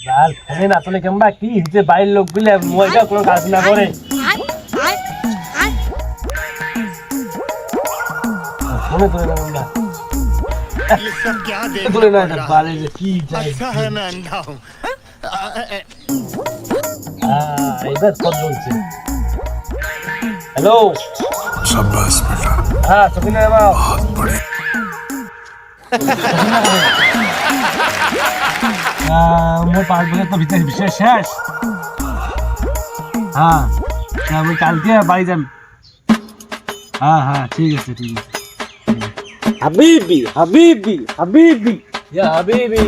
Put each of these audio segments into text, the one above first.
লাল ফেলে না তোলে কেমবা কি হিতে বাইরের লোকগুলো মোবাইলটা কোনো কাজ না করে ফোনে তোলে না কেমবা ये सब क्या তোলে না देखना पड़ रहा বারে है? যে কি যায় अच्छा है मैं अंधा हूँ এবার কত বলছে হ্যালো शाबाश बेटा হ্যাঁ সকিনা বাবা बहुत बड़े মোর 5 বছর তো ভিতরে বিশেষ শেষ হ্যাঁ আমি কালকে বাড়ি যাম হ্যাঁ ঠিক আছে হাবিবি হাবিবি হাবিবি ইয়া হাবিবি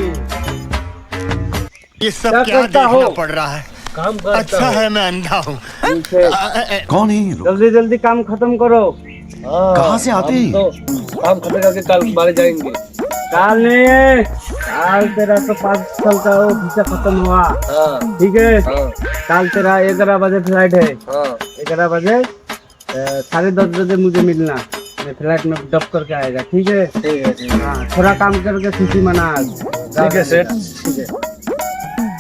ये सब क्या क्या करता हो? देखना पड़ रहा है काम करता अच्छा है मैं अंधा हूँ कौन है ये लोग जल्दी जल्दी काम खत्म करो। कहाँ से आते हैं? तो काम खत्म करके कल बारे जाएंगे काल नहीं, काल तेरा तो 5 साल का वो वीजा खत्म हुआ, हाँ ठीक है। हाँ काल तेरा 11 बजे फ्लाइट है, हाँ 11 बजे 10:30 बजे मुझे मिलना, मैं फ्लाइट में ड्रॉप करके आएगा, ठीक है। ठीक है हाँ, थोड़ा काम करके खुशी मना आज। ठीक है सेठ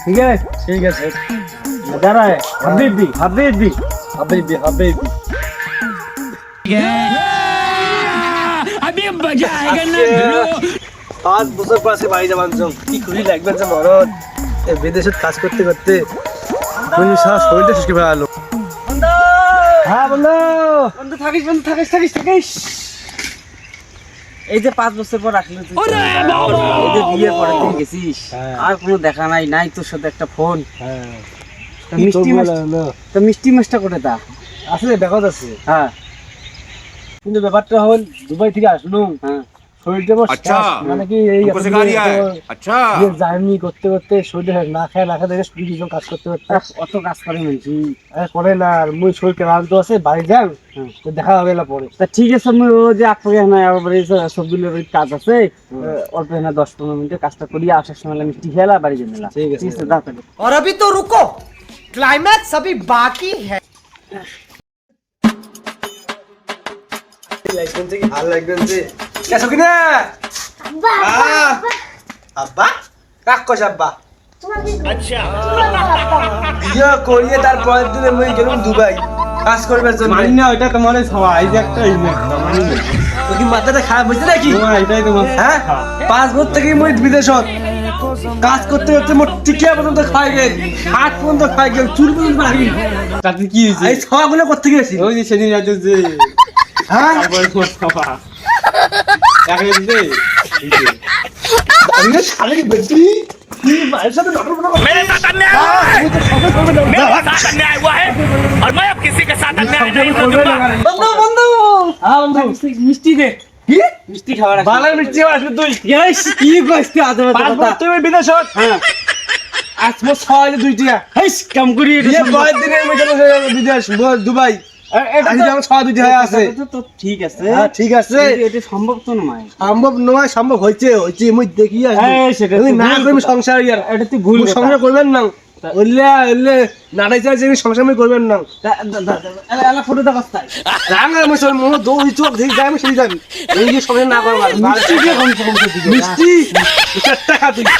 ठीक है, ठीक है सेठ मजा रहा है। हबीबी हबीबी হাবিবি হাবিবি পাঁচ বছর পর আজকে বাড়ি যাবার জন্য কি খুশি লাগবে যে মরদ এই বিদেশে কাজ করতে করতে তুমি সারা শরীরটা শুকিয়ে ফেলালো হ্যাঁ বলো বন্ধু থাকিস এই যে 5 বছর পর আসলে তুই এই যে বিয়ের পরে তুই গেছিস হ্যাঁ। আর কোনো দেখা নাই তোর সাথে একটা ফোন হ্যাঁ তো মিষ্টি মাছটা করে তা আসলে ব্যাপার আছে হ্যাঁ কিন্তু ব্যাপারটা হল দুবাই থেকে আসলো হ্যাঁ শরীরটা আমার अच्छा মানে কি এই हमको सिखा दिया है अच्छा জার্নি করতে করতে শরীরে না খায় দেখে কিছু কাজ করতে করতে অত কাজ করে মানছি করে না আর মুই শরীর ক্লান্ত আছে বাড়ি যান তো দেখা হবে না পরে তা ঠিক আছে আমি ও যে আপনাকে না আবার সবগুলোর কাজ আছে অল্প না 10-15 মিনিটে কাজটা করি আসার সময় মিষ্টি খেলা বাড়ি যাবে না ঠিক আছে। তাড়াতাড়ি और अभी तो रुको क्लाइमैक्स अभी बाकी है লাগবেন যে ভালো লাগবেন যে কেসো কিনা আব্বা আব্বা কাক কস আব্বা ইয়া করিয়ে তার পরের দিনে মুই গেলাম দুবাই কাজ করবার জন্য মানি না ওইটা তোমার সবাই এই যে একটা তো কি মাথাটা খারাপ হইছে নাকি এটাই তোমার হ্যাঁ 5 বছর থেকে মুই বিদেশত কাজ করতে করতে মোর টিকিয়া পর্যন্ত খাই গেল হাত পর্যন্ত খাই গেল চুল পর্যন্ত খাই গেল তাতে কি হয়েছে এই খাওয়াগুলো করতে গেছি ওই যে সেদিন রাতে যে হ্যাঁ তারপরে তোমার খাওয়া একে দিতে আমি শালে কি বেটি কি মায়ের সাথে ডক্টর বনা मेरे साथ अन्याय हुआ है मेरे साथ अन्याय हुआ है और मैं अब किसी के साथ अन्याय नहीं करूंगा বন্ধু বন্ধু হ্যাঁ বন্ধু মিষ্টি দে কি মিষ্টি খাওয়ার বালা মিষ্টি আসবে তুই কি কইছিস আদর 5 বছর তুই বিদেশত হ্যাঁ আজ মোর 6 দুই টিয়া হেস কাম করি এটা ये बहुत दिन में चलो विदेश दुबई এটা আজ আমার 6 দুই আছে তো ঠিক আছে হ্যাঁ ঠিক আছে এটা সম্ভব তো নয় সম্ভব নয় সম্ভব হইছে মুই দেখি এই সেটা তুমি তো না ভুল করবি কথা। সংসার ইয়ার এটা তুই ভুল মুই কথা। সংসার করবেন না ওলে নাড়াই চাই যে সংসার আমি করবেন না এলা ফটো দা কস্তাই রাঙা মুই সব মন দো চোখ দেখি যাই আমি সেই যাই এই যে সংসার না করবার মিষ্টি দিয়ে কম কম দিবি মিষ্টি টাকা দিবি